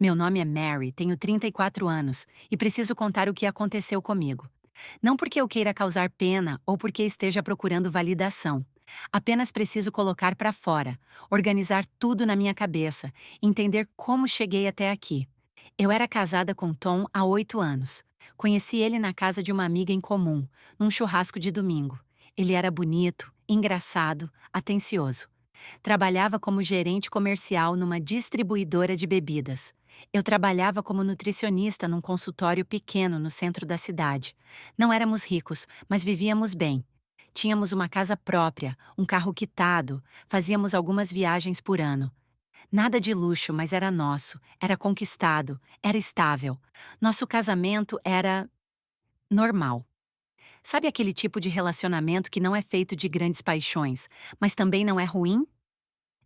Meu nome é Mary, tenho 34 anos e preciso contar o que aconteceu comigo. Não porque eu queira causar pena ou porque esteja procurando validação. Apenas preciso colocar para fora, organizar tudo na minha cabeça, entender como cheguei até aqui. Eu era casada com Tom há 8 anos. Conheci ele na casa de uma amiga em comum, num churrasco de domingo. Ele era bonito, engraçado, atencioso. Trabalhava como gerente comercial numa distribuidora de bebidas. Eu trabalhava como nutricionista num consultório pequeno no centro da cidade. Não éramos ricos, mas vivíamos bem. Tínhamos uma casa própria, um carro quitado, fazíamos algumas viagens por ano. Nada de luxo, mas era nosso, era conquistado, era estável. Nosso casamento era normal. Sabe aquele tipo de relacionamento que não é feito de grandes paixões, mas também não é ruim?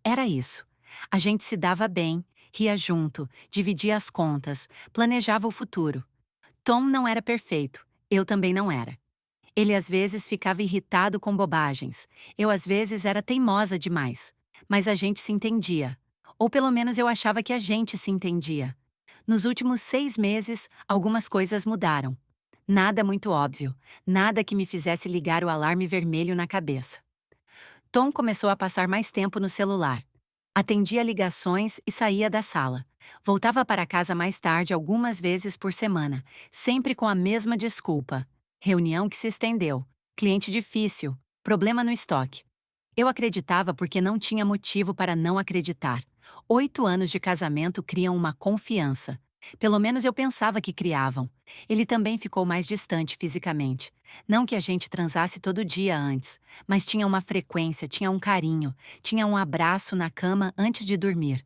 Era isso. A gente se dava bem, ria junto, dividia as contas, planejava o futuro. Tom não era perfeito, eu também não era. Ele às vezes ficava irritado com bobagens, eu às vezes era teimosa demais. Mas a gente se entendia. Ou pelo menos eu achava que a gente se entendia. Nos últimos 6 meses, algumas coisas mudaram. Nada muito óbvio, nada que me fizesse ligar o alarme vermelho na cabeça. Tom começou a passar mais tempo no celular. Atendia ligações e saía da sala. Voltava para casa mais tarde algumas vezes por semana, sempre com a mesma desculpa. Reunião que se estendeu. Cliente difícil. Problema no estoque. Eu acreditava porque não tinha motivo para não acreditar. 8 anos de casamento criam uma confiança. Pelo menos eu pensava que criavam. Ele também ficou mais distante fisicamente. Não que a gente transasse todo dia antes, mas tinha uma frequência, tinha um carinho, tinha um abraço na cama antes de dormir.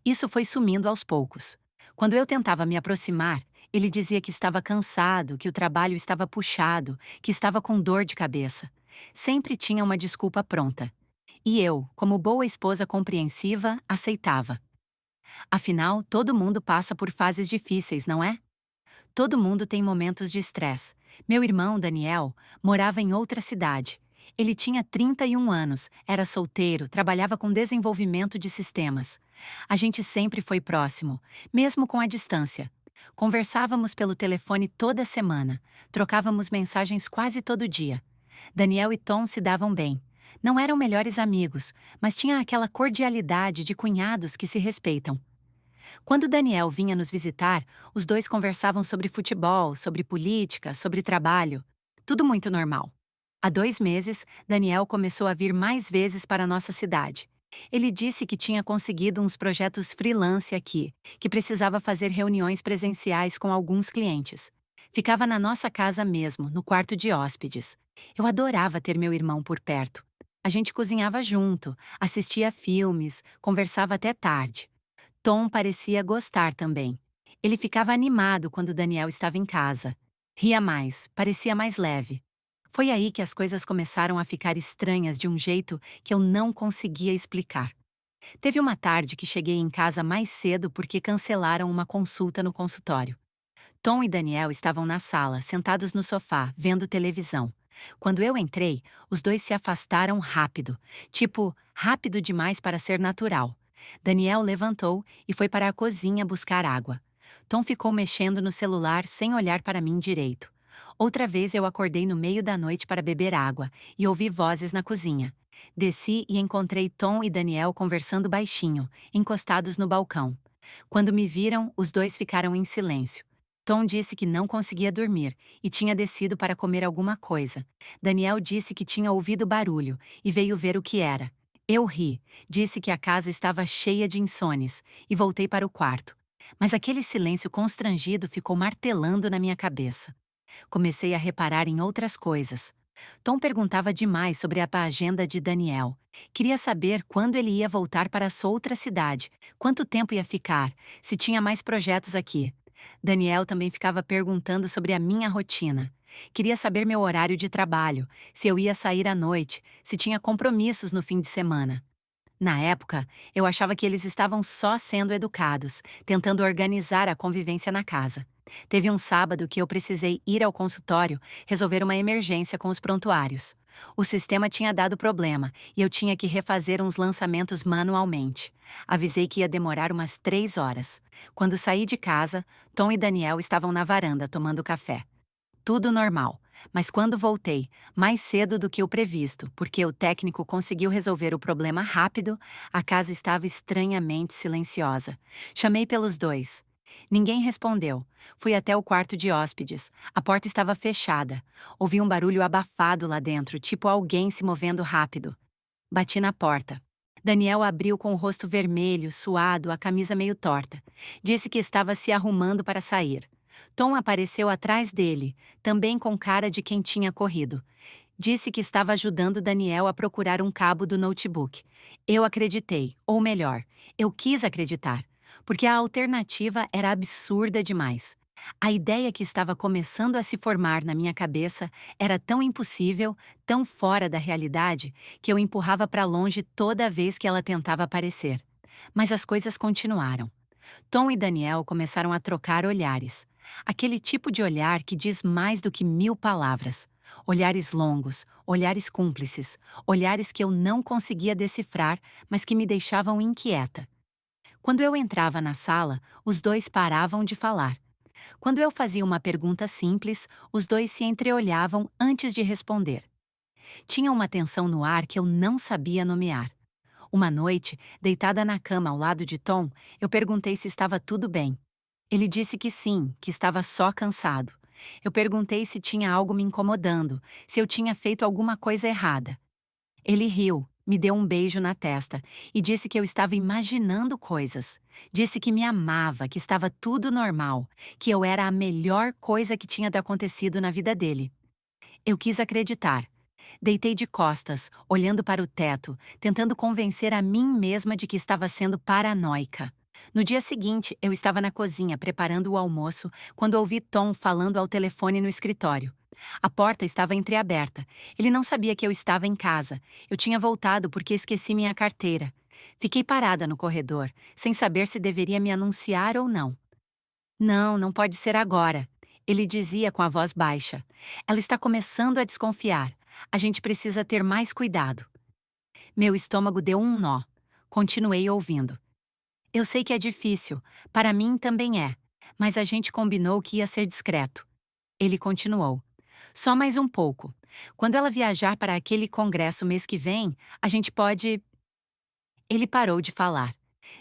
Isso foi sumindo aos poucos. Quando eu tentava me aproximar, ele dizia que estava cansado, que o trabalho estava puxado, que estava com dor de cabeça. Sempre tinha uma desculpa pronta. E eu, como boa esposa compreensiva, aceitava. Afinal, todo mundo passa por fases difíceis, não é? Todo mundo tem momentos de estresse. Meu irmão, Daniel, morava em outra cidade. Ele tinha 31 anos, era solteiro, trabalhava com desenvolvimento de sistemas. A gente sempre foi próximo, mesmo com a distância. Conversávamos pelo telefone toda semana, trocávamos mensagens quase todo dia. Daniel e Tom se davam bem. Não eram melhores amigos, mas tinha aquela cordialidade de cunhados que se respeitam. Quando Daniel vinha nos visitar, os dois conversavam sobre futebol, sobre política, sobre trabalho. Tudo muito normal. Há 2 meses, Daniel começou a vir mais vezes para a nossa cidade. Ele disse que tinha conseguido uns projetos freelance aqui, que precisava fazer reuniões presenciais com alguns clientes. Ficava na nossa casa mesmo, no quarto de hóspedes. Eu adorava ter meu irmão por perto. A gente cozinhava junto, assistia filmes, conversava até tarde. Tom parecia gostar também. Ele ficava animado quando Daniel estava em casa. Ria mais, parecia mais leve. Foi aí que as coisas começaram a ficar estranhas de um jeito que eu não conseguia explicar. Teve uma tarde que cheguei em casa mais cedo porque cancelaram uma consulta no consultório. Tom e Daniel estavam na sala, sentados no sofá, vendo televisão. Quando eu entrei, os dois se afastaram rápido, tipo, rápido demais para ser natural. Daniel levantou e foi para a cozinha buscar água. Tom ficou mexendo no celular sem olhar para mim direito. Outra vez eu acordei no meio da noite para beber água e ouvi vozes na cozinha. Desci e encontrei Tom e Daniel conversando baixinho, encostados no balcão. Quando me viram, os dois ficaram em silêncio. Tom disse que não conseguia dormir e tinha descido para comer alguma coisa. Daniel disse que tinha ouvido barulho e veio ver o que era. Eu ri, disse que a casa estava cheia de insones e voltei para o quarto. Mas aquele silêncio constrangido ficou martelando na minha cabeça. Comecei a reparar em outras coisas. Tom perguntava demais sobre a agenda de Daniel. Queria saber quando ele ia voltar para essa outra cidade, quanto tempo ia ficar, se tinha mais projetos aqui. Daniel também ficava perguntando sobre a minha rotina. Queria saber meu horário de trabalho, se eu ia sair à noite, se tinha compromissos no fim de semana. Na época, eu achava que eles estavam só sendo educados, tentando organizar a convivência na casa. Teve um sábado que eu precisei ir ao consultório resolver uma emergência com os prontuários. O sistema tinha dado problema e eu tinha que refazer uns lançamentos manualmente. Avisei que ia demorar umas 3 horas. Quando saí de casa, Tom e Daniel estavam na varanda tomando café. Tudo normal. Mas quando voltei, mais cedo do que o previsto, porque o técnico conseguiu resolver o problema rápido, a casa estava estranhamente silenciosa. Chamei pelos dois. Ninguém respondeu. Fui até o quarto de hóspedes. A porta estava fechada. Ouvi um barulho abafado lá dentro, tipo alguém se movendo rápido. Bati na porta. Daniel abriu com o rosto vermelho, suado, a camisa meio torta. Disse que estava se arrumando para sair. Tom apareceu atrás dele, também com cara de quem tinha corrido. Disse que estava ajudando Daniel a procurar um cabo do notebook. Eu acreditei, ou melhor, eu quis acreditar, porque a alternativa era absurda demais. A ideia que estava começando a se formar na minha cabeça era tão impossível, tão fora da realidade, que eu empurrava para longe toda vez que ela tentava aparecer. Mas as coisas continuaram. Tom e Daniel começaram a trocar olhares. Aquele tipo de olhar que diz mais do que 1000 palavras. Olhares longos, olhares cúmplices, olhares que eu não conseguia decifrar, mas que me deixavam inquieta. Quando eu entrava na sala, os dois paravam de falar. Quando eu fazia uma pergunta simples, os dois se entreolhavam antes de responder. Tinha uma tensão no ar que eu não sabia nomear. Uma noite, deitada na cama ao lado de Tom, eu perguntei se estava tudo bem. Ele disse que sim, que estava só cansado. Eu perguntei se tinha algo me incomodando, se eu tinha feito alguma coisa errada. Ele riu, me deu um beijo na testa e disse que eu estava imaginando coisas. Disse que me amava, que estava tudo normal, que eu era a melhor coisa que tinha acontecido na vida dele. Eu quis acreditar. Deitei de costas, olhando para o teto, tentando convencer a mim mesma de que estava sendo paranoica. No dia seguinte, eu estava na cozinha preparando o almoço quando ouvi Tom falando ao telefone no escritório. A porta estava entreaberta. Ele não sabia que eu estava em casa. Eu tinha voltado porque esqueci minha carteira. Fiquei parada no corredor, sem saber se deveria me anunciar ou não. Não, não pode ser agora. Ele dizia com a voz baixa. Ela está começando a desconfiar. A gente precisa ter mais cuidado. Meu estômago deu um nó. Continuei ouvindo. Eu sei que é difícil, para mim também é, mas a gente combinou que ia ser discreto. Ele continuou. Só mais um pouco. Quando ela viajar para aquele congresso mês que vem, a gente pode. Ele parou de falar.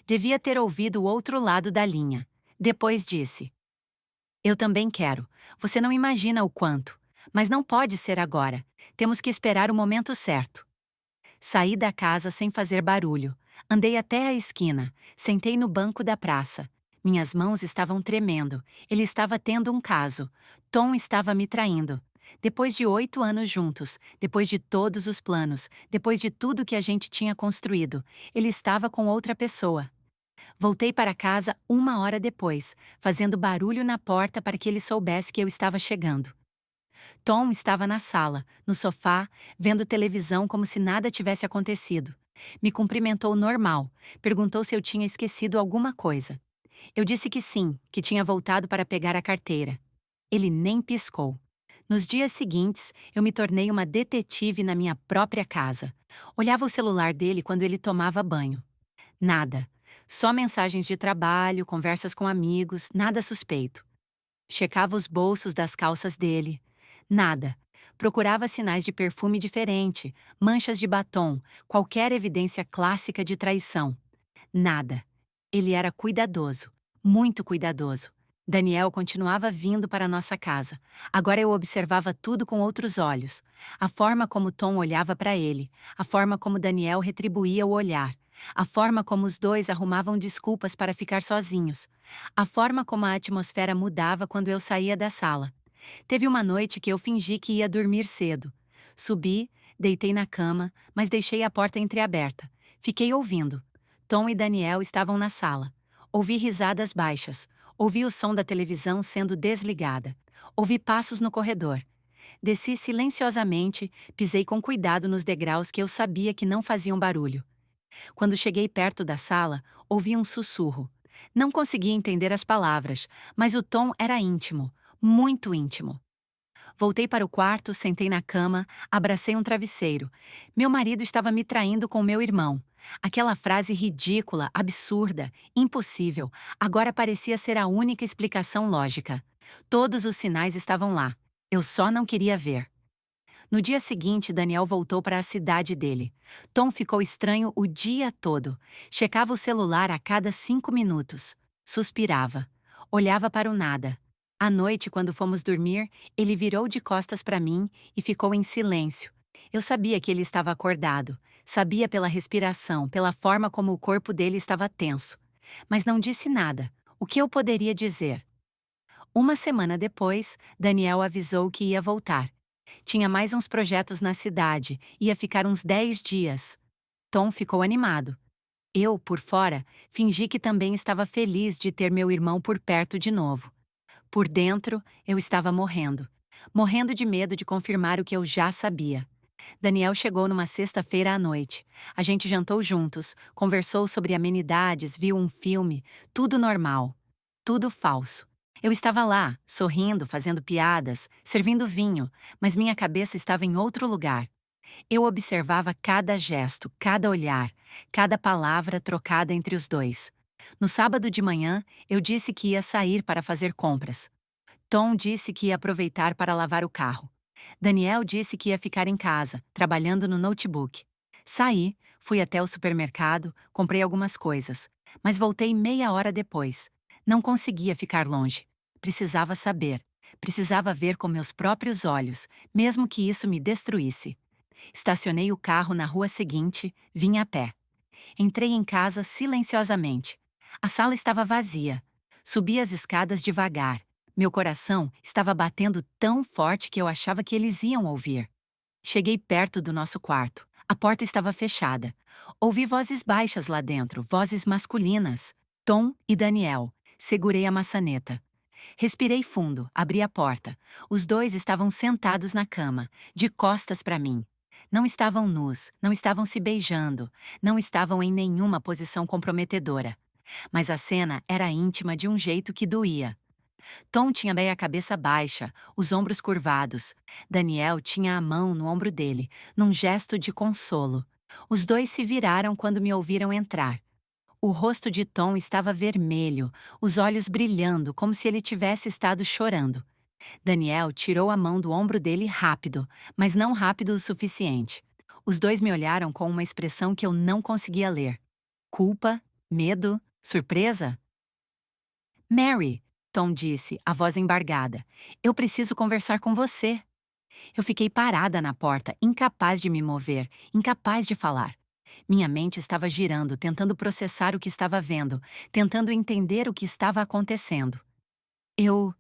Devia ter ouvido o outro lado da linha. Depois disse: Eu também quero. Você não imagina o quanto. Mas não pode ser agora. Temos que esperar o momento certo. Saí da casa sem fazer barulho. Andei até a esquina. Sentei no banco da praça. Minhas mãos estavam tremendo. Ele estava tendo um caso. Tom estava me traindo. Depois de 8 anos juntos, depois de todos os planos, depois de tudo que a gente tinha construído, ele estava com outra pessoa. Voltei para casa 1 hora depois, fazendo barulho na porta para que ele soubesse que eu estava chegando. Tom estava na sala, no sofá, vendo televisão como se nada tivesse acontecido. Me cumprimentou normal, perguntou se eu tinha esquecido alguma coisa. Eu disse que sim, que tinha voltado para pegar a carteira. Ele nem piscou. Nos dias seguintes, eu me tornei uma detetive na minha própria casa. Olhava o celular dele quando ele tomava banho. Nada. Só mensagens de trabalho, conversas com amigos, nada suspeito. Checava os bolsos das calças dele. Nada. Procurava sinais de perfume diferente, manchas de batom, qualquer evidência clássica de traição. Nada. Ele era cuidadoso, muito cuidadoso. Daniel continuava vindo para nossa casa. Agora eu observava tudo com outros olhos. A forma como Tom olhava para ele, a forma como Daniel retribuía o olhar, a forma como os dois arrumavam desculpas para ficar sozinhos, a forma como a atmosfera mudava quando eu saía da sala. Teve uma noite que eu fingi que ia dormir cedo. Subi, deitei na cama, mas deixei a porta entreaberta. Fiquei ouvindo. Tom e Daniel estavam na sala. Ouvi risadas baixas. Ouvi o som da televisão sendo desligada. Ouvi passos no corredor. Desci silenciosamente, pisei com cuidado nos degraus que eu sabia que não faziam barulho. Quando cheguei perto da sala, ouvi um sussurro. Não conseguia entender as palavras, mas o tom era íntimo, muito íntimo. Voltei para o quarto, sentei na cama, abracei um travesseiro. Meu marido estava me traindo com meu irmão. Aquela frase ridícula, absurda, impossível, agora parecia ser a única explicação lógica. Todos os sinais estavam lá. Eu só não queria ver. No dia seguinte, Daniel voltou para a cidade dele. Tom ficou estranho o dia todo. Checava o celular a cada 5 minutos. Suspirava. Olhava para o nada. À noite, quando fomos dormir, ele virou de costas para mim e ficou em silêncio. Eu sabia que ele estava acordado. Sabia pela respiração, pela forma como o corpo dele estava tenso. Mas não disse nada. O que eu poderia dizer? Uma semana depois, Daniel avisou que ia voltar. Tinha mais uns projetos na cidade, ia ficar uns 10 dias. Tom ficou animado. Eu, por fora, fingi que também estava feliz de ter meu irmão por perto de novo. Por dentro, eu estava morrendo. Morrendo de medo de confirmar o que eu já sabia. Daniel chegou numa sexta-feira à noite. A gente jantou juntos, conversou sobre amenidades, viu um filme, tudo normal. Tudo falso. Eu estava lá, sorrindo, fazendo piadas, servindo vinho, mas minha cabeça estava em outro lugar. Eu observava cada gesto, cada olhar, cada palavra trocada entre os dois. No sábado de manhã, eu disse que ia sair para fazer compras. Tom disse que ia aproveitar para lavar o carro. Daniel disse que ia ficar em casa, trabalhando no notebook. Saí, fui até o supermercado, comprei algumas coisas, mas voltei meia hora depois. Não conseguia ficar longe. Precisava saber. Precisava ver com meus próprios olhos, mesmo que isso me destruísse. Estacionei o carro na rua seguinte, vim a pé. Entrei em casa silenciosamente. A sala estava vazia. Subi as escadas devagar. Meu coração estava batendo tão forte que eu achava que eles iam ouvir. Cheguei perto do nosso quarto. A porta estava fechada. Ouvi vozes baixas lá dentro, vozes masculinas. Tom e Daniel. Segurei a maçaneta. Respirei fundo, abri a porta. Os dois estavam sentados na cama, de costas para mim. Não estavam nus, não estavam se beijando, não estavam em nenhuma posição comprometedora. Mas a cena era íntima de um jeito que doía. Tom tinha bem a cabeça baixa, os ombros curvados. Daniel tinha a mão no ombro dele, num gesto de consolo. Os dois se viraram quando me ouviram entrar. O rosto de Tom estava vermelho, os olhos brilhando como se ele tivesse estado chorando. Daniel tirou a mão do ombro dele rápido, mas não rápido o suficiente. Os dois me olharam com uma expressão que eu não conseguia ler. Culpa? Medo? Surpresa? Mary, Tom disse, a voz embargada. Eu preciso conversar com você. Eu fiquei parada na porta, incapaz de me mover, incapaz de falar. Minha mente estava girando, tentando processar o que estava vendo, tentando entender o que estava acontecendo. Eu.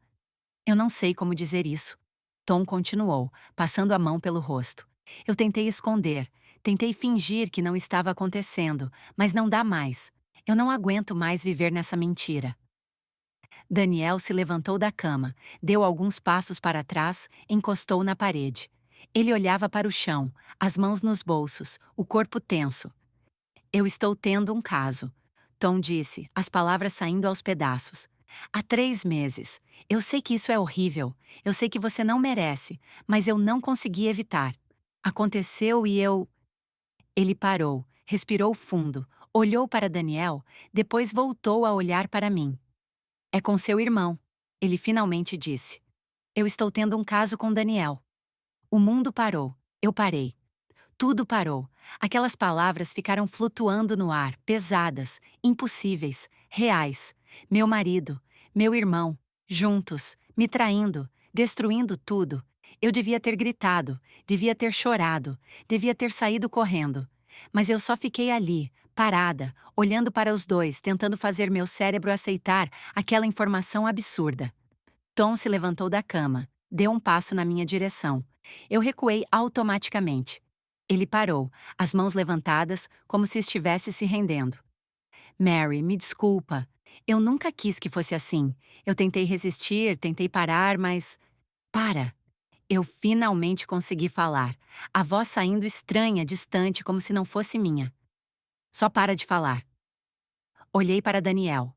Eu não sei como dizer isso. Tom continuou, passando a mão pelo rosto. Eu tentei esconder, tentei fingir que não estava acontecendo, mas não dá mais. Eu não aguento mais viver nessa mentira. Daniel se levantou da cama, deu alguns passos para trás, encostou na parede. Ele olhava para o chão, as mãos nos bolsos, o corpo tenso. Eu estou tendo um caso, Tom disse, as palavras saindo aos pedaços. Há 3 meses. Eu sei que isso é horrível. Eu sei que você não merece, mas eu não consegui evitar. Aconteceu e eu. Ele parou, respirou fundo, olhou para Daniel, depois voltou a olhar para mim. É com seu irmão, ele finalmente disse. Eu estou tendo um caso com Daniel. O mundo parou. Eu parei. Tudo parou. Aquelas palavras ficaram flutuando no ar, pesadas, impossíveis, reais. Meu marido, meu irmão, juntos, me traindo, destruindo tudo. Eu devia ter gritado, devia ter chorado, devia ter saído correndo. Mas eu só fiquei ali, parada, olhando para os dois, tentando fazer meu cérebro aceitar aquela informação absurda. Tom se levantou da cama, deu um passo na minha direção. Eu recuei automaticamente. Ele parou, as mãos levantadas, como se estivesse se rendendo. Mary, me desculpa. Eu nunca quis que fosse assim. Eu tentei resistir, tentei parar, mas... Para! Eu finalmente consegui falar, a voz saindo estranha, distante, como se não fosse minha. Só para de falar. Olhei para Daniel,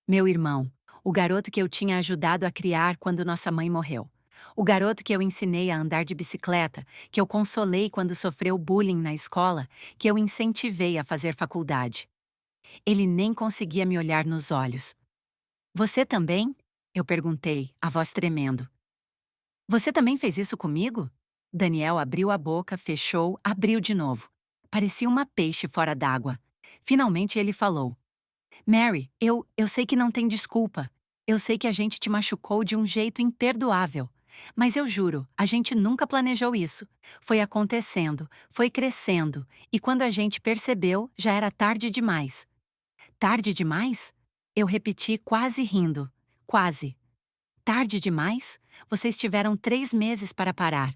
meu irmão, o garoto que eu tinha ajudado a criar quando nossa mãe morreu. O garoto que eu ensinei a andar de bicicleta, que eu consolei quando sofreu bullying na escola, que eu incentivei a fazer faculdade. Ele nem conseguia me olhar nos olhos. Você também? Eu perguntei, a voz tremendo. Você também fez isso comigo? Daniel abriu a boca, fechou, abriu de novo. Parecia uma peixe fora d'água. Finalmente ele falou. Mary, eu sei que não tem desculpa. Eu sei que a gente te machucou de um jeito imperdoável. Mas eu juro, a gente nunca planejou isso. Foi acontecendo, foi crescendo, e quando a gente percebeu, já era tarde demais. Tarde demais? Eu repeti quase rindo. Quase. Tarde demais? Vocês tiveram 3 meses para parar.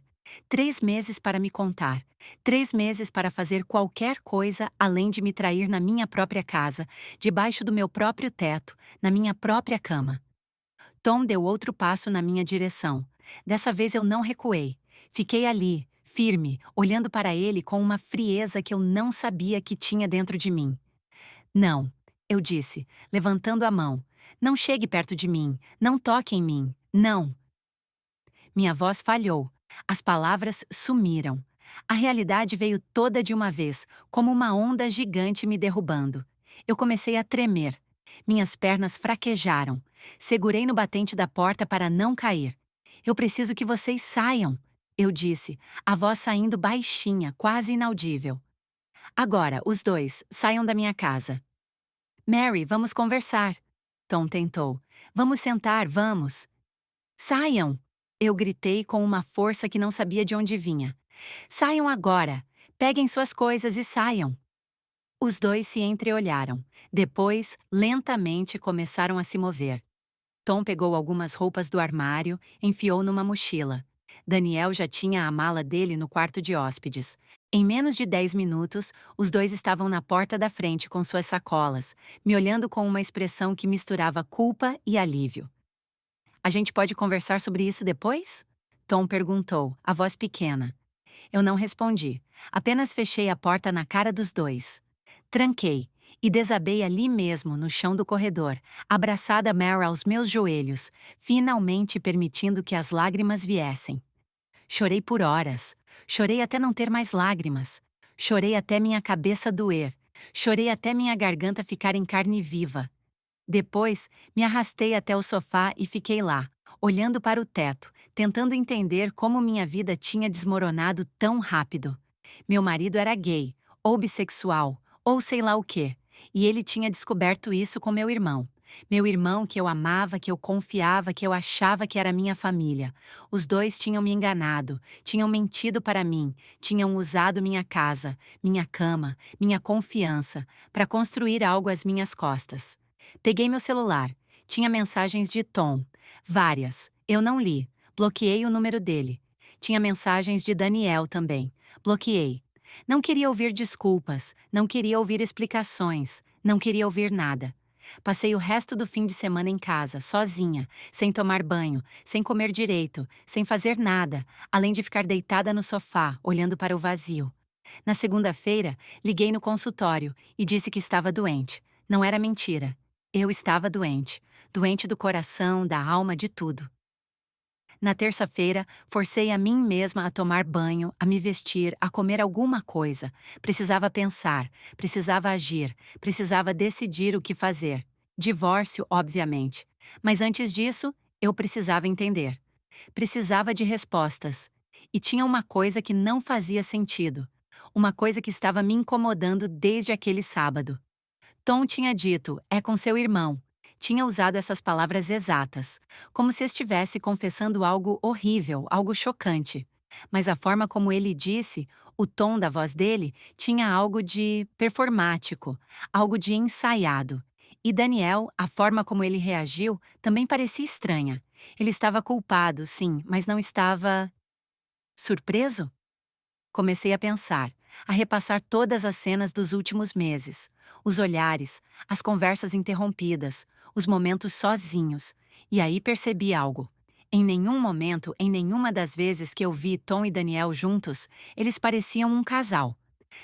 3 meses para me contar. 3 meses para fazer qualquer coisa além de me trair na minha própria casa, debaixo do meu próprio teto, na minha própria cama. Tom deu outro passo na minha direção. Dessa vez eu não recuei. Fiquei ali, firme, olhando para ele com uma frieza que eu não sabia que tinha dentro de mim. Não, eu disse, levantando a mão. Não chegue perto de mim, não toque em mim, não. Minha voz falhou. As palavras sumiram. A realidade veio toda de uma vez, como uma onda gigante me derrubando. Eu comecei a tremer. Minhas pernas fraquejaram. Segurei no batente da porta para não cair. Eu preciso que vocês saiam, eu disse, a voz saindo baixinha, quase inaudível. Agora, os dois, saiam da minha casa. Mary, vamos conversar. Tom tentou. Vamos sentar, vamos. Saiam! Eu gritei com uma força que não sabia de onde vinha. Saiam agora! Peguem suas coisas e saiam! Os dois se entreolharam. Depois, lentamente, começaram a se mover. Tom pegou algumas roupas do armário, enfiou numa mochila. Daniel já tinha a mala dele no quarto de hóspedes. Em menos de 10 minutos, os dois estavam na porta da frente com suas sacolas, me olhando com uma expressão que misturava culpa e alívio. A gente pode conversar sobre isso depois? Tom perguntou, a voz pequena. Eu não respondi. Apenas fechei a porta na cara dos dois. Tranquei e desabei ali mesmo, no chão do corredor, abraçada Mary aos meus joelhos, finalmente permitindo que as lágrimas viessem. Chorei por horas. Chorei até não ter mais lágrimas. Chorei até minha cabeça doer. Chorei até minha garganta ficar em carne viva. Depois, me arrastei até o sofá e fiquei lá, olhando para o teto, tentando entender como minha vida tinha desmoronado tão rápido. Meu marido era gay, ou bissexual, ou sei lá o quê, e ele tinha descoberto isso com meu irmão. Meu irmão que eu amava, que eu confiava, que eu achava que era minha família. Os dois tinham me enganado, tinham mentido para mim, tinham usado minha casa, minha cama, minha confiança, para construir algo às minhas costas. Peguei meu celular. Tinha mensagens de Tom. Várias. Eu não li. Bloqueei o número dele. Tinha mensagens de Daniel também. Bloqueei. Não queria ouvir desculpas. Não queria ouvir explicações. Não queria ouvir nada. Passei o resto do fim de semana em casa, sozinha, sem tomar banho, sem comer direito, sem fazer nada, além de ficar deitada no sofá, olhando para o vazio. Na segunda-feira, liguei no consultório e disse que estava doente. Não era mentira. Eu estava doente. Doente do coração, da alma, de tudo. Na terça-feira, forcei a mim mesma a tomar banho, a me vestir, a comer alguma coisa. Precisava pensar, precisava agir, precisava decidir o que fazer. Divórcio, obviamente. Mas antes disso, eu precisava entender. Precisava de respostas. E tinha uma coisa que não fazia sentido. Uma coisa que estava me incomodando desde aquele sábado. Tom tinha dito, é com seu irmão. Tinha usado essas palavras exatas, como se estivesse confessando algo horrível, algo chocante. Mas a forma como ele disse, o tom da voz dele, tinha algo de performático, algo de ensaiado. E Daniel, a forma como ele reagiu, também parecia estranha. Ele estava culpado, sim, mas não estava... surpreso? Comecei a pensar, a repassar todas as cenas dos últimos meses. Os olhares, as conversas interrompidas, os momentos sozinhos. E aí percebi algo. Em nenhum momento, em nenhuma das vezes que eu vi Tom e Daniel juntos, eles pareciam um casal.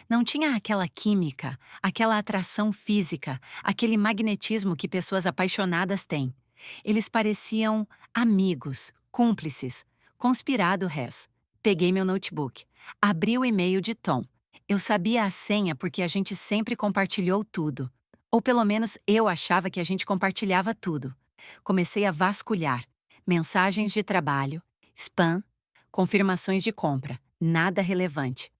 Não tinha aquela química, aquela atração física, aquele magnetismo que pessoas apaixonadas têm. Eles pareciam amigos, cúmplices, Conspirado, res. Peguei meu notebook. Abri o e-mail de Tom. Eu sabia a senha porque a gente sempre compartilhou tudo. Ou pelo menos eu achava que a gente compartilhava tudo. Comecei a vasculhar. Mensagens de trabalho, spam, confirmações de compra. Nada relevante.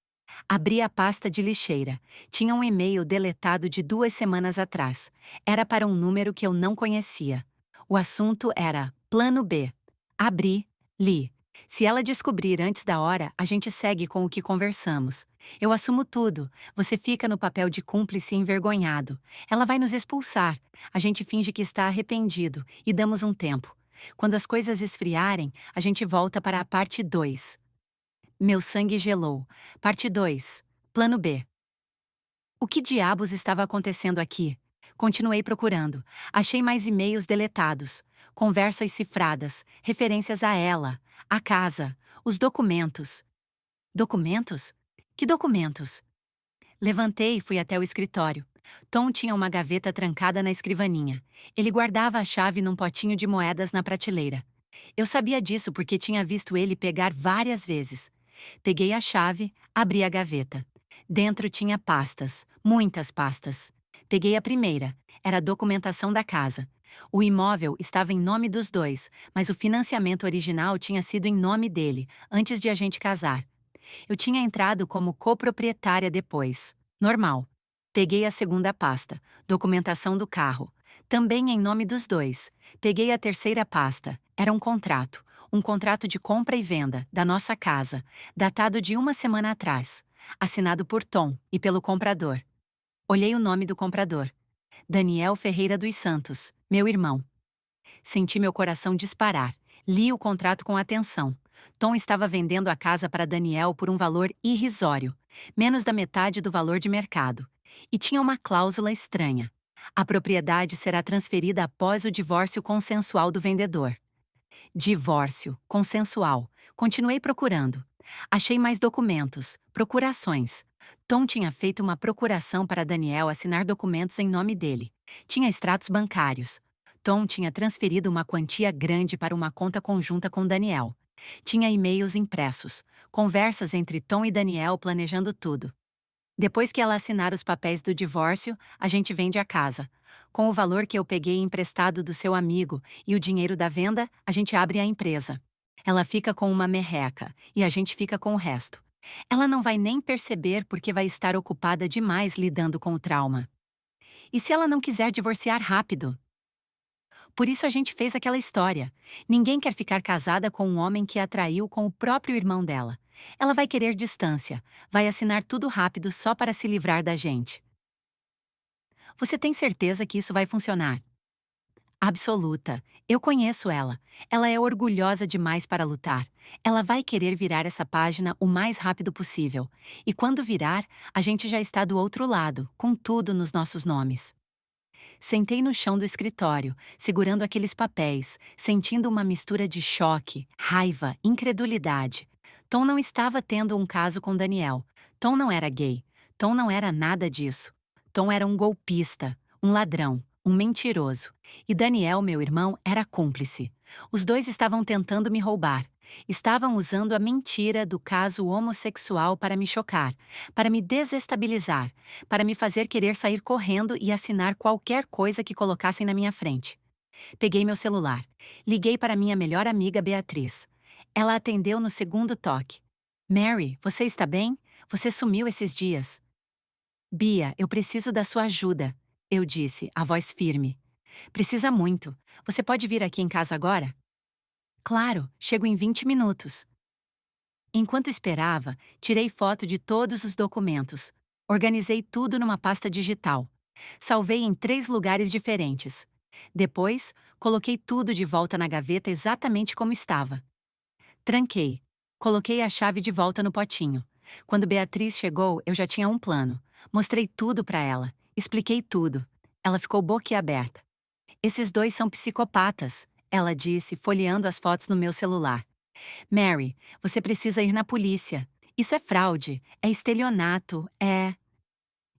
Abri a pasta de lixeira. Tinha um e-mail deletado de 2 semanas atrás. Era para um número que eu não conhecia. O assunto era Plano B. Abri, li. Se ela descobrir antes da hora, a gente segue com o que conversamos. Eu assumo tudo. Você fica no papel de cúmplice envergonhado. Ela vai nos expulsar. A gente finge que está arrependido e damos um tempo. Quando as coisas esfriarem, a gente volta para a parte 2. Meu sangue gelou. Parte 2. Plano B. O que diabos estava acontecendo aqui? Continuei procurando. Achei mais e-mails deletados, conversas cifradas, referências a ela, a casa, os documentos. Documentos? Que documentos? Levantei e fui até o escritório. Tom tinha uma gaveta trancada na escrivaninha. Ele guardava a chave num potinho de moedas na prateleira. Eu sabia disso porque tinha visto ele pegar várias vezes. Peguei a chave, abri a gaveta. Dentro tinha pastas, muitas pastas. Peguei a primeira, era a documentação da casa. O imóvel estava em nome dos dois, mas o financiamento original tinha sido em nome dele, antes de a gente casar. Eu tinha entrado como coproprietária depois. Normal. Peguei a segunda pasta, documentação do carro. Também em nome dos dois. Peguei a terceira pasta, era um contrato. Um contrato de compra e venda, da nossa casa, datado de 1 semana atrás. Assinado por Tom e pelo comprador. Olhei o nome do comprador. Daniel Ferreira dos Santos, meu irmão. Senti meu coração disparar. Li o contrato com atenção. Tom estava vendendo a casa para Daniel por um valor irrisório, menos da metade do valor de mercado. E tinha uma cláusula estranha. A propriedade será transferida após o divórcio consensual do vendedor. Divórcio, consensual. Continuei procurando. Achei mais documentos, procurações. Tom tinha feito uma procuração para Daniel assinar documentos em nome dele. Tinha extratos bancários. Tom tinha transferido uma quantia grande para uma conta conjunta com Daniel. Tinha e-mails impressos, conversas entre Tom e Daniel planejando tudo. Depois que ela assinar os papéis do divórcio, a gente vende a casa. Com o valor que eu peguei emprestado do seu amigo e o dinheiro da venda, a gente abre a empresa. Ela fica com uma merreca e a gente fica com o resto. Ela não vai nem perceber porque vai estar ocupada demais lidando com o trauma. E se ela não quiser divorciar rápido? Por isso a gente fez aquela história. Ninguém quer ficar casada com um homem que a traiu com o próprio irmão dela. Ela vai querer distância, vai assinar tudo rápido só para se livrar da gente. Você tem certeza que isso vai funcionar? Absoluta. Eu conheço ela. Ela é orgulhosa demais para lutar. Ela vai querer virar essa página o mais rápido possível. E quando virar, a gente já está do outro lado, com tudo nos nossos nomes. Sentei no chão do escritório, segurando aqueles papéis, sentindo uma mistura de choque, raiva, incredulidade. Tom não estava tendo um caso com Daniel. Tom não era gay. Tom não era nada disso. Tom era um golpista, um ladrão, um mentiroso. E Daniel, meu irmão, era cúmplice. Os dois estavam tentando me roubar. Estavam usando a mentira do caso homossexual para me chocar, para me desestabilizar, para me fazer querer sair correndo e assinar qualquer coisa que colocassem na minha frente. Peguei meu celular. Liguei para minha melhor amiga Beatriz. Ela atendeu no segundo toque. Mary, você está bem? Você sumiu esses dias. Bia, eu preciso da sua ajuda, eu disse, a voz firme. Precisa muito. Você pode vir aqui em casa agora? Claro, chego em 20 minutos. Enquanto esperava, tirei foto de todos os documentos. Organizei tudo numa pasta digital. Salvei em 3 lugares diferentes. Depois, coloquei tudo de volta na gaveta exatamente como estava. Tranquei. Coloquei a chave de volta no potinho. Quando Beatriz chegou, eu já tinha um plano. Mostrei tudo para ela. Expliquei tudo. Ela ficou boquiaberta. Esses dois são psicopatas, ela disse, folheando as fotos no meu celular. Mary, você precisa ir na polícia. Isso é fraude, é estelionato, é...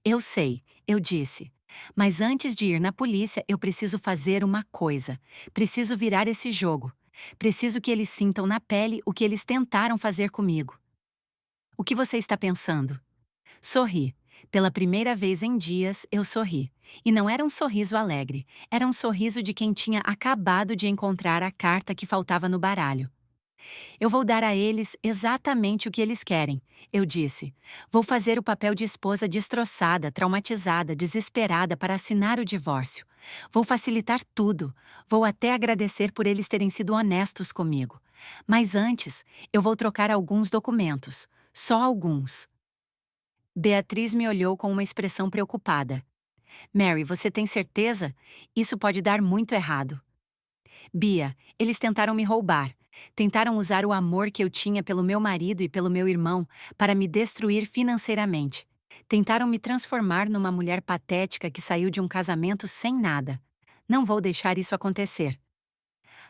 Eu sei, eu disse. Mas antes de ir na polícia, eu preciso fazer uma coisa. Preciso virar esse jogo. Preciso que eles sintam na pele o que eles tentaram fazer comigo. O que você está pensando? Sorri. Pela primeira vez em dias, eu sorri. E não era um sorriso alegre, era um sorriso de quem tinha acabado de encontrar a carta que faltava no baralho. Eu vou dar a eles exatamente o que eles querem, eu disse. Vou fazer o papel de esposa destroçada, traumatizada, desesperada para assinar o divórcio. Vou facilitar tudo. Vou até agradecer por eles terem sido honestos comigo. Mas antes, eu vou trocar alguns documentos. Só alguns. Beatriz me olhou com uma expressão preocupada. Mary, você tem certeza? Isso pode dar muito errado. Bia, eles tentaram me roubar. Tentaram usar o amor que eu tinha pelo meu marido e pelo meu irmão para me destruir financeiramente. Tentaram me transformar numa mulher patética que saiu de um casamento sem nada. Não vou deixar isso acontecer.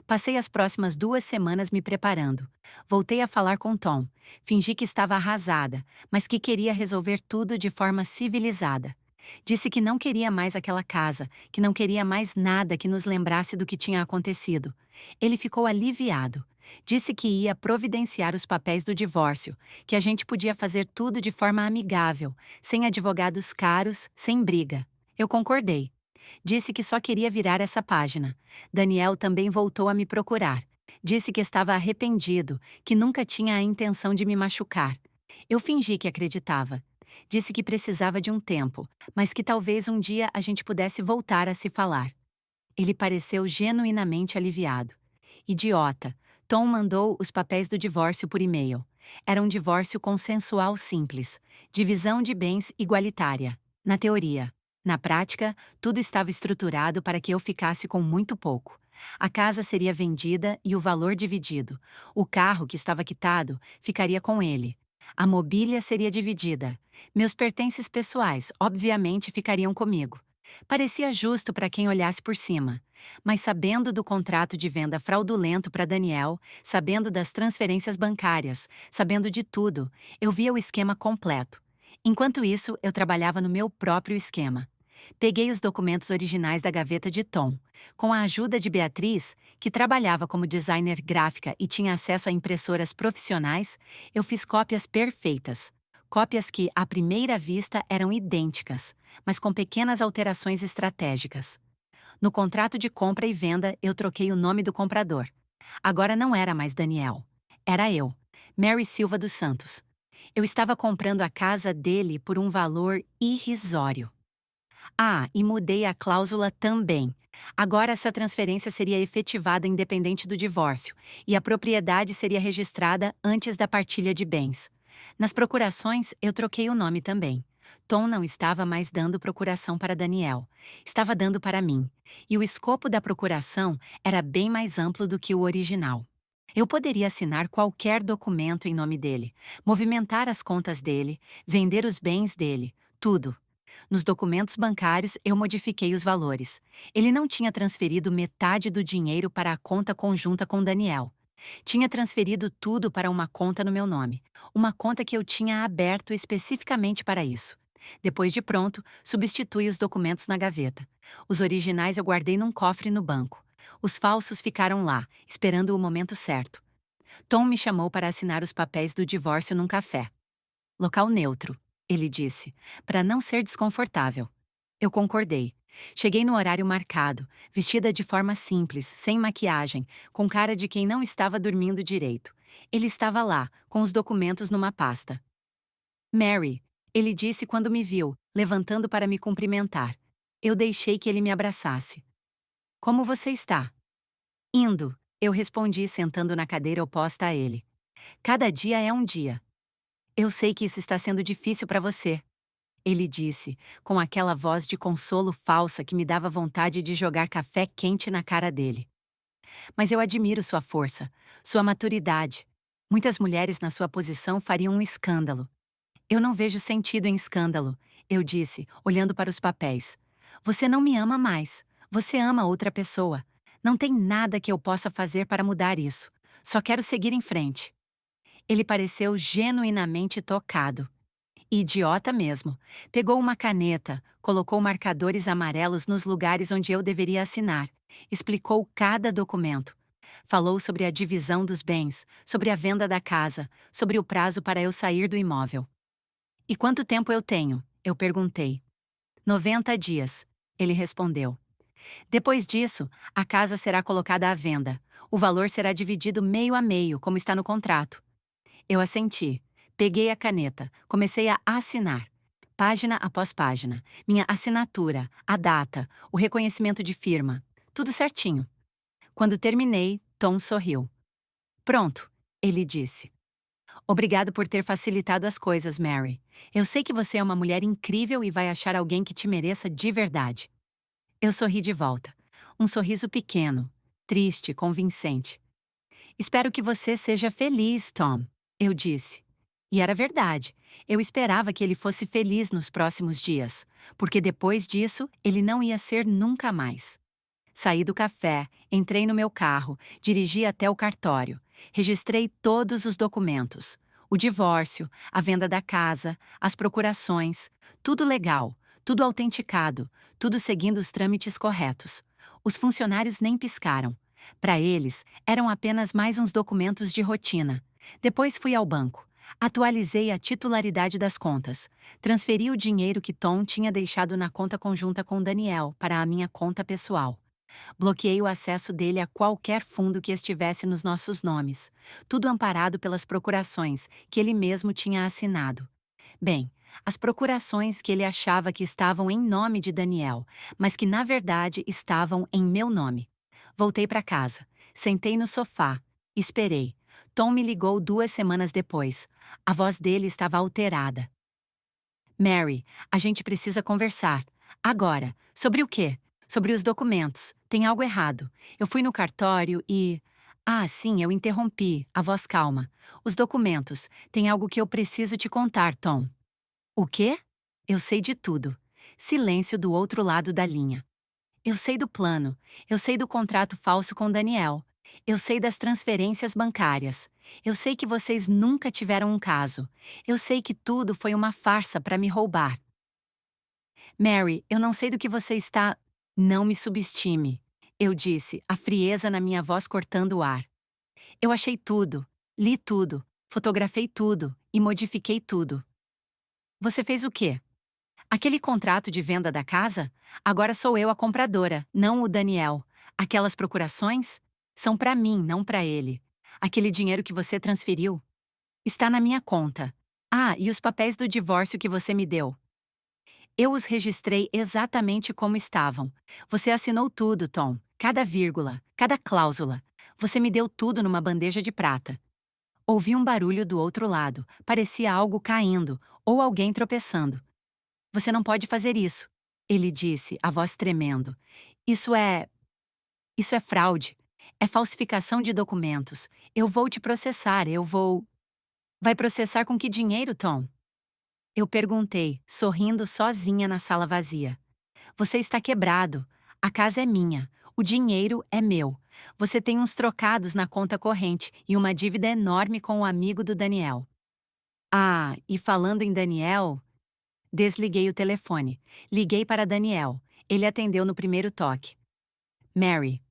Passei as próximas 2 semanas me preparando. Voltei a falar com Tom. Fingi que estava arrasada, mas que queria resolver tudo de forma civilizada. Disse que não queria mais aquela casa, que não queria mais nada que nos lembrasse do que tinha acontecido. Ele ficou aliviado. Disse que ia providenciar os papéis do divórcio, que a gente podia fazer tudo de forma amigável, sem advogados caros, sem briga. Eu concordei. Disse que só queria virar essa página. Daniel também voltou a me procurar. Disse que estava arrependido, que nunca tinha a intenção de me machucar. Eu fingi que acreditava. Disse que precisava de um tempo, mas que talvez um dia a gente pudesse voltar a se falar. Ele pareceu genuinamente aliviado. Idiota. Tom mandou os papéis do divórcio por e-mail. Era um divórcio consensual simples. Divisão de bens igualitária. Na teoria. Na prática, tudo estava estruturado para que eu ficasse com muito pouco. A casa seria vendida e o valor dividido. O carro, que estava quitado, ficaria com ele. A mobília seria dividida. Meus pertences pessoais, obviamente, ficariam comigo. Parecia justo para quem olhasse por cima. Mas sabendo do contrato de venda fraudulento para Daniel, sabendo das transferências bancárias, sabendo de tudo, eu via o esquema completo. Enquanto isso, eu trabalhava no meu próprio esquema. Peguei os documentos originais da gaveta de Tom. Com a ajuda de Beatriz, que trabalhava como designer gráfica e tinha acesso a impressoras profissionais, eu fiz cópias perfeitas. Cópias que, à primeira vista, eram idênticas, mas com pequenas alterações estratégicas. No contrato de compra e venda, eu troquei o nome do comprador. Agora não era mais Daniel. Era eu, Mary Silva dos Santos. Eu estava comprando a casa dele por um valor irrisório. Ah, e mudei a cláusula também. Agora essa transferência seria efetivada independente do divórcio, e a propriedade seria registrada antes da partilha de bens. Nas procurações, eu troquei o nome também. Tom não estava mais dando procuração para Daniel. Estava dando para mim. E o escopo da procuração era bem mais amplo do que o original. Eu poderia assinar qualquer documento em nome dele, movimentar as contas dele, vender os bens dele, tudo. Nos documentos bancários, eu modifiquei os valores. Ele não tinha transferido metade do dinheiro para a conta conjunta com Daniel. Tinha transferido tudo para uma conta no meu nome. Uma conta que eu tinha aberto especificamente para isso. Depois de pronto, substituí os documentos na gaveta. Os originais eu guardei num cofre no banco. Os falsos ficaram lá, esperando o momento certo. Tom me chamou para assinar os papéis do divórcio num café. Local neutro, ele disse, para não ser desconfortável. Eu concordei. Cheguei no horário marcado, vestida de forma simples, sem maquiagem, com cara de quem não estava dormindo direito. Ele estava lá, com os documentos numa pasta. Mary, ele disse quando me viu, levantando para me cumprimentar. Eu deixei que ele me abraçasse. Como você está? Indo, eu respondi sentando na cadeira oposta a ele. Cada dia é um dia. Eu sei que isso está sendo difícil para você. Ele disse, com aquela voz de consolo falsa que me dava vontade de jogar café quente na cara dele. Mas eu admiro sua força, sua maturidade. Muitas mulheres na sua posição fariam um escândalo. Eu não vejo sentido em escândalo, eu disse, olhando para os papéis. Você não me ama mais. Você ama outra pessoa. Não tem nada que eu possa fazer para mudar isso. Só quero seguir em frente. Ele pareceu genuinamente tocado. Idiota mesmo. Pegou uma caneta, colocou marcadores amarelos nos lugares onde eu deveria assinar. Explicou cada documento. Falou sobre a divisão dos bens, sobre a venda da casa, sobre o prazo para eu sair do imóvel. E quanto tempo eu tenho? Eu perguntei. 90 dias, ele respondeu. Depois disso, a casa será colocada à venda. O valor será dividido meio a meio, como está no contrato. Eu assenti. Peguei a caneta, comecei a assinar. Página após página. Minha assinatura, a data, o reconhecimento de firma. Tudo certinho. Quando terminei, Tom sorriu. Pronto, ele disse. Obrigado por ter facilitado as coisas, Mary. Eu sei que você é uma mulher incrível e vai achar alguém que te mereça de verdade. Eu sorri de volta. Um sorriso pequeno, triste, convincente. Espero que você seja feliz, Tom, eu disse. E era verdade. Eu esperava que ele fosse feliz nos próximos dias, porque depois disso ele não ia ser nunca mais. Saí do café, entrei no meu carro, dirigi até o cartório. Registrei todos os documentos. O divórcio, a venda da casa, as procurações, tudo legal, tudo autenticado, tudo seguindo os trâmites corretos. Os funcionários nem piscaram. Para eles, eram apenas mais uns documentos de rotina. Depois fui ao banco. Atualizei a titularidade das contas. Transferi o dinheiro que Tom tinha deixado na conta conjunta com Daniel para a minha conta pessoal. Bloqueei o acesso dele a qualquer fundo que estivesse nos nossos nomes, tudo amparado pelas procurações que ele mesmo tinha assinado. Bem, as procurações que ele achava que estavam em nome de Daniel, mas que na verdade estavam em meu nome. Voltei para casa, sentei no sofá, esperei. Tom me ligou 2 semanas depois. A voz dele estava alterada. Mary, a gente precisa conversar. Agora. Sobre o quê? Sobre os documentos. Tem algo errado. Eu fui no cartório e... Ah, sim, eu interrompi. A voz calma. Os documentos. Tem algo que eu preciso te contar, Tom. O quê? Eu sei de tudo. Silêncio do outro lado da linha. Eu sei do plano. Eu sei do contrato falso com Daniel. Eu sei das transferências bancárias. Eu sei que vocês nunca tiveram um caso. Eu sei que tudo foi uma farsa para me roubar. Mary, eu não sei do que você está... Não me subestime, eu disse, a frieza na minha voz cortando o ar. Eu achei tudo, li tudo, fotografei tudo e modifiquei tudo. Você fez o quê? Aquele contrato de venda da casa? Agora sou eu a compradora, não o Daniel. Aquelas procurações? São para mim, não para ele. Aquele dinheiro que você transferiu? Está na minha conta. Ah, e os papéis do divórcio que você me deu? Eu os registrei exatamente como estavam. Você assinou tudo, Tom. Cada vírgula, cada cláusula. Você me deu tudo numa bandeja de prata. Ouvi um barulho do outro lado. Parecia algo caindo, ou alguém tropeçando. Você não pode fazer isso, ele disse, a voz tremendo. Isso é fraude. É falsificação de documentos. Eu vou te processar, eu vou... Vai processar com que dinheiro, Tom? Eu perguntei, sorrindo sozinha na sala vazia. Você está quebrado. A casa é minha. O dinheiro é meu. Você tem uns trocados na conta corrente e uma dívida enorme com o amigo do Daniel. Ah, e falando em Daniel... Desliguei o telefone. Liguei para Daniel. Ele atendeu no primeiro toque. Mary.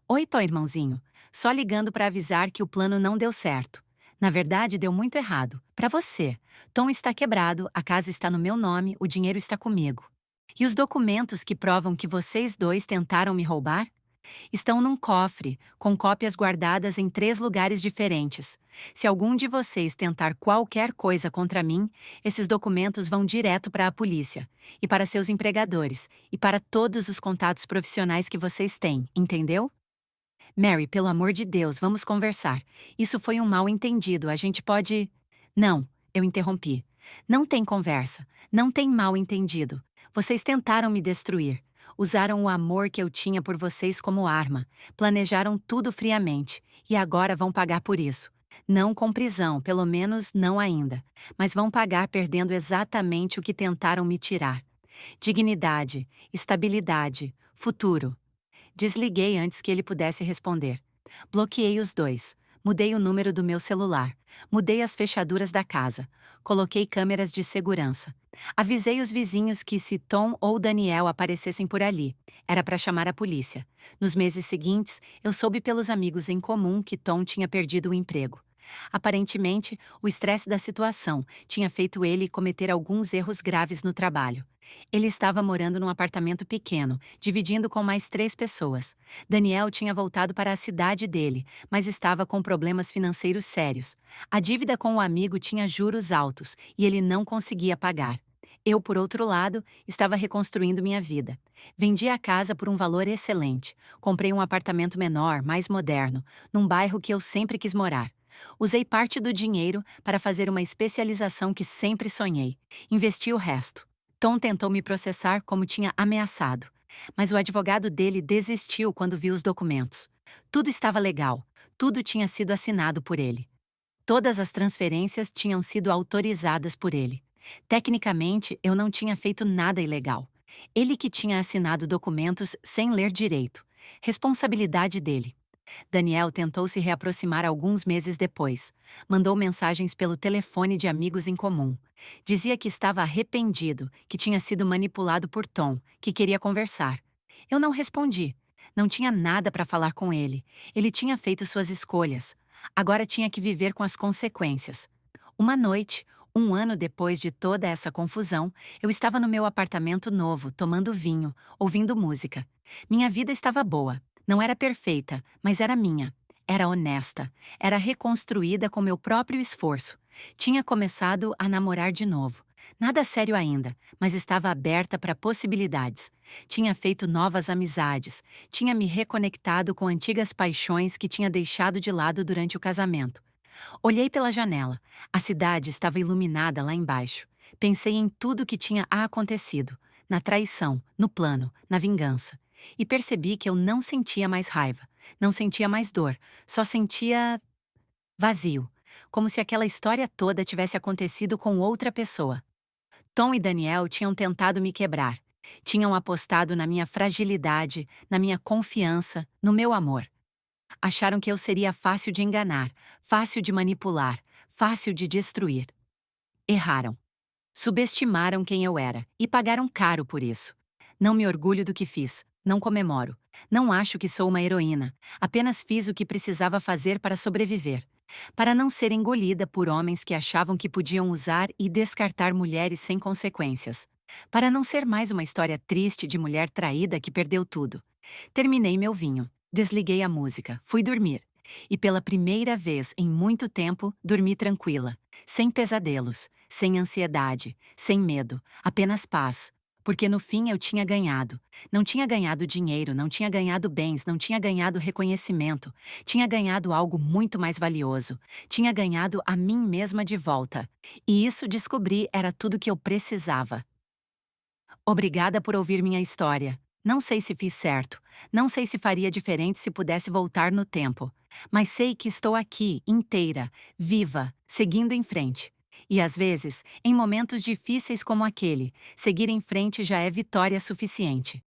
Oi, Tom, irmãozinho. Só ligando para avisar que o plano não deu certo. Na verdade, deu muito errado. Para você. Tom está quebrado, a casa está no meu nome, o dinheiro está comigo. E os documentos que provam que vocês dois tentaram me roubar? Estão num cofre, com cópias guardadas em 3 lugares diferentes. Se algum de vocês tentar qualquer coisa contra mim, esses documentos vão direto para a polícia, e para seus empregadores, e para todos os contatos profissionais que vocês têm, entendeu? Mary, pelo amor de Deus, vamos conversar. Isso foi um mal-entendido, a gente pode... Não, eu interrompi. Não tem conversa, não tem mal-entendido. Vocês tentaram me destruir. Usaram o amor que eu tinha por vocês como arma. Planejaram tudo friamente. E agora vão pagar por isso. Não com prisão, pelo menos não ainda. Mas vão pagar perdendo exatamente o que tentaram me tirar. Dignidade, estabilidade, futuro. Desliguei antes que ele pudesse responder. Bloqueei os dois. Mudei o número do meu celular. Mudei as fechaduras da casa. Coloquei câmeras de segurança. Avisei os vizinhos que se Tom ou Daniel aparecessem por ali, era para chamar a polícia. Nos meses seguintes, eu soube pelos amigos em comum que Tom tinha perdido o emprego. Aparentemente, o estresse da situação tinha feito ele cometer alguns erros graves no trabalho. Ele estava morando num apartamento pequeno, dividindo com mais 3 pessoas. Daniel tinha voltado para a cidade dele, mas estava com problemas financeiros sérios. A dívida com o amigo tinha juros altos e ele não conseguia pagar. Eu, por outro lado, estava reconstruindo minha vida. Vendi a casa por um valor excelente. Comprei um apartamento menor, mais moderno, num bairro que eu sempre quis morar. Usei parte do dinheiro para fazer uma especialização que sempre sonhei. Investi o resto. Tom tentou me processar como tinha ameaçado, mas o advogado dele desistiu quando viu os documentos. Tudo estava legal, tudo tinha sido assinado por ele. Todas as transferências tinham sido autorizadas por ele. Tecnicamente, eu não tinha feito nada ilegal. Ele que tinha assinado documentos sem ler direito. Responsabilidade dele. Daniel tentou se reaproximar alguns meses depois. Mandou mensagens pelo telefone de amigos em comum. Dizia que estava arrependido, que tinha sido manipulado por Tom, que queria conversar. Eu não respondi. Não tinha nada para falar com ele. Ele tinha feito suas escolhas. Agora tinha que viver com as consequências. Uma noite, um ano depois de toda essa confusão, eu estava no meu apartamento novo, tomando vinho, ouvindo música. Minha vida estava boa. Não era perfeita, mas era minha. Era honesta. Era reconstruída com meu próprio esforço. Tinha começado a namorar de novo. Nada sério ainda, mas estava aberta para possibilidades. Tinha feito novas amizades. Tinha me reconectado com antigas paixões que tinha deixado de lado durante o casamento. Olhei pela janela. A cidade estava iluminada lá embaixo. Pensei em tudo que tinha acontecido. Na traição, no plano, na vingança. E percebi que eu não sentia mais raiva. Não sentia mais dor. Só sentia vazio. Como se aquela história toda tivesse acontecido com outra pessoa. Tom e Daniel tinham tentado me quebrar. Tinham apostado na minha fragilidade, na minha confiança, no meu amor. Acharam que eu seria fácil de enganar, fácil de manipular, fácil de destruir. Erraram. Subestimaram quem eu era e pagaram caro por isso. Não me orgulho do que fiz, não comemoro. Não acho que sou uma heroína, apenas fiz o que precisava fazer para sobreviver. Para não ser engolida por homens que achavam que podiam usar e descartar mulheres sem consequências. Para não ser mais uma história triste de mulher traída que perdeu tudo. Terminei meu vinho, desliguei a música, fui dormir. E pela primeira vez em muito tempo, dormi tranquila, sem pesadelos, sem ansiedade, sem medo, apenas paz. Porque no fim eu tinha ganhado. Não tinha ganhado dinheiro, não tinha ganhado bens, não tinha ganhado reconhecimento. Tinha ganhado algo muito mais valioso. Tinha ganhado a mim mesma de volta. E isso descobri era tudo que eu precisava. Obrigada por ouvir minha história. Não sei se fiz certo. Não sei se faria diferente se pudesse voltar no tempo. Mas sei que estou aqui, inteira, viva, seguindo em frente. E às vezes, em momentos difíceis como aquele, seguir em frente já é vitória suficiente.